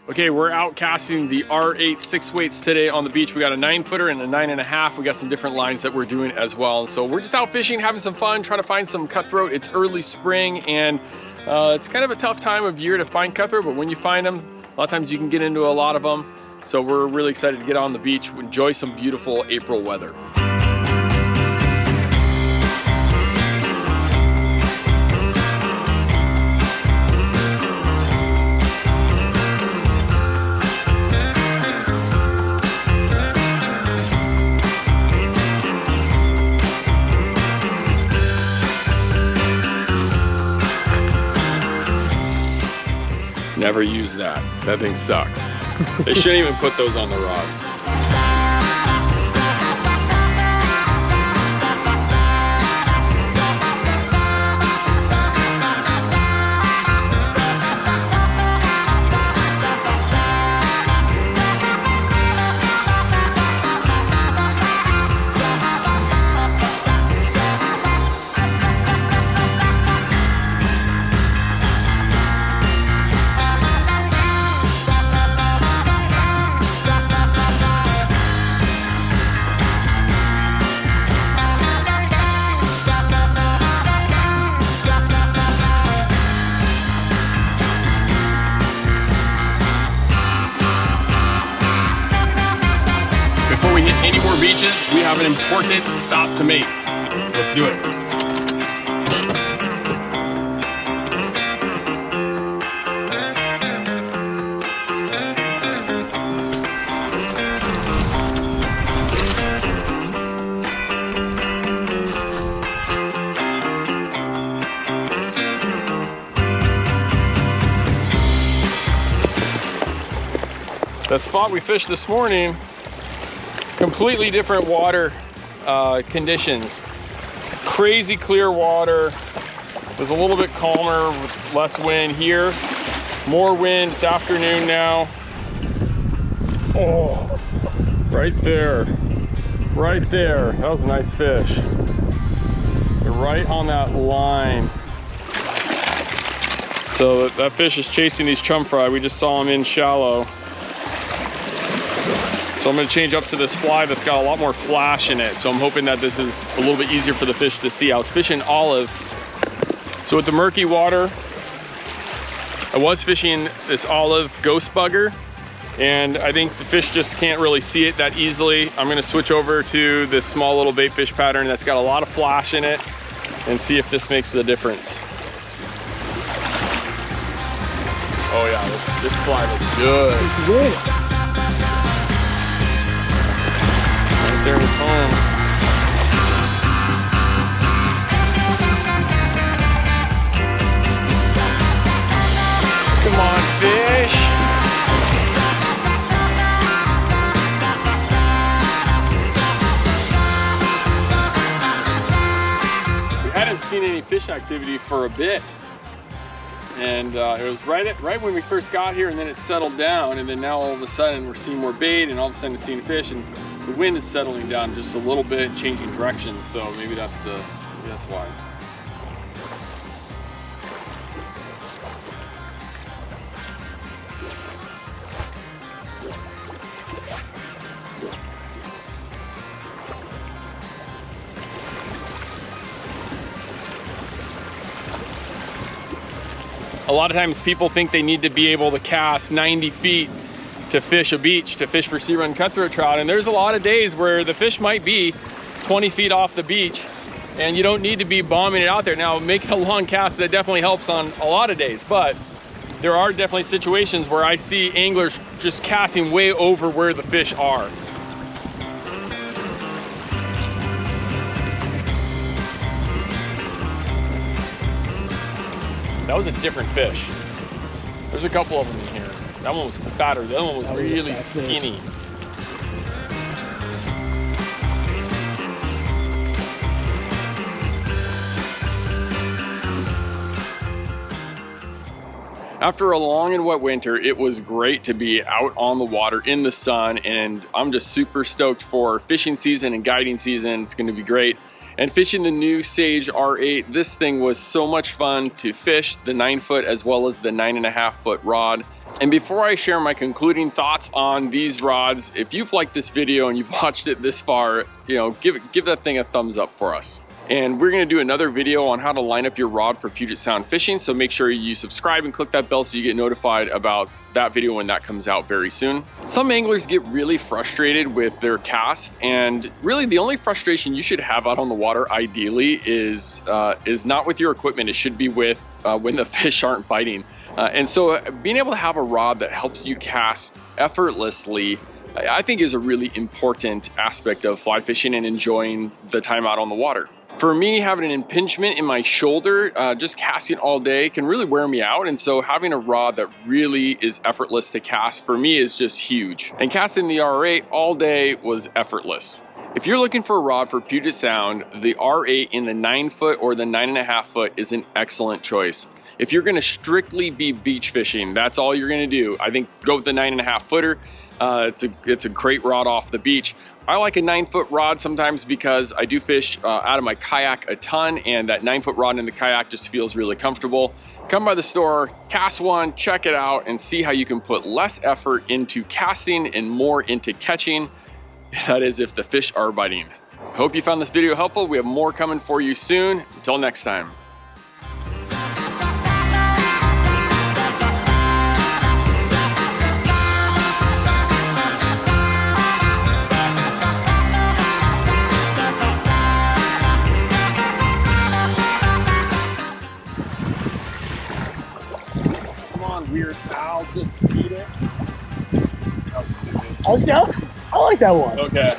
Okay, we're out casting the R8 6 weights today on the beach. We got a 9-footer and a 9.5. We got some different lines that we're doing as well. So we're just out fishing, having some fun, trying to find some cutthroat. It's early spring and it's kind of a tough time of year to find cutthroat, but when you find them, a lot of times you can get into a lot of them. So we're really excited to get on the beach, enjoy some beautiful April weather. Never use that. That thing sucks. They shouldn't even put those on the rods. Before we hit any more beaches, we have an important stop to make. Let's do it. The spot we fished this morning, completely different water conditions. Crazy clear water. It was a little bit calmer with less wind here. More wind, it's afternoon now. Oh, right there. Right there, that was a nice fish. Right on that line. So that fish is chasing these chum fry. We just saw them in shallow. So I'm gonna change up to this fly that's got a lot more flash in it. So I'm hoping that this is a little bit easier for the fish to see. I was fishing olive. So with the murky water, I was fishing this olive ghost bugger, and I think the fish just can't really see it that easily. I'm gonna switch over to this small little bait fish pattern that's got a lot of flash in it and see if this makes the difference. Oh yeah, this fly looks good. This is it. There it is home. Come on, fish. We hadn't seen any fish activity for a bit. And it was right when we first got here, and then it settled down, and then now all of a sudden we're seeing more bait, and all of a sudden we're seeing fish, and the wind is settling down just a little bit, changing directions, so maybe that's why. A lot of times people think they need to be able to cast 90 feet to fish a beach, to fish for sea run cutthroat trout. And there's a lot of days where the fish might be 20 feet off the beach and you don't need to be bombing it out there. Now, making a long cast, that definitely helps on a lot of days, but there are definitely situations where I see anglers just casting way over where the fish are. That was a different fish. There's a couple of them in here. That one was fatter, the other one was really skinny. After a long and wet winter, it was great to be out on the water in the sun, and I'm just super stoked for fishing season and guiding season. It's gonna be great. And fishing the new Sage R8, this thing was so much fun to fish, the 9-foot as well as the 9.5-foot rod. And before I share my concluding thoughts on these rods, if you've liked this video and you've watched it this far, you know, give that thing a thumbs up for us. And we're gonna do another video on how to line up your rod for Puget Sound fishing, so make sure you subscribe and click that bell so you get notified about that video when that comes out very soon. Some anglers get really frustrated with their cast, and really the only frustration you should have out on the water ideally is not with your equipment. It should be with when the fish aren't biting. And so being able to have a rod that helps you cast effortlessly, I think is a really important aspect of fly fishing and enjoying the time out on the water. For me, having an impingement in my shoulder, just casting all day can really wear me out. And so having a rod that really is effortless to cast for me is just huge. And casting the R8 all day was effortless. If you're looking for a rod for Puget Sound, the R8 in the 9-foot or the 9.5-foot is an excellent choice. If you're gonna strictly be beach fishing, that's all you're gonna do, I think go with the 9.5-footer. It's a great rod off the beach. I like a 9-foot rod sometimes because I do fish out of my kayak a ton, and that 9-foot rod in the kayak just feels really comfortable. Come by the store, cast one, check it out, and see how you can put less effort into casting and more into catching. That is, if the fish are biting. Hope you found this video helpful. We have more coming for you soon. Until next time. Weird owl, just eat it. Oh, snaps? I like that one. Okay.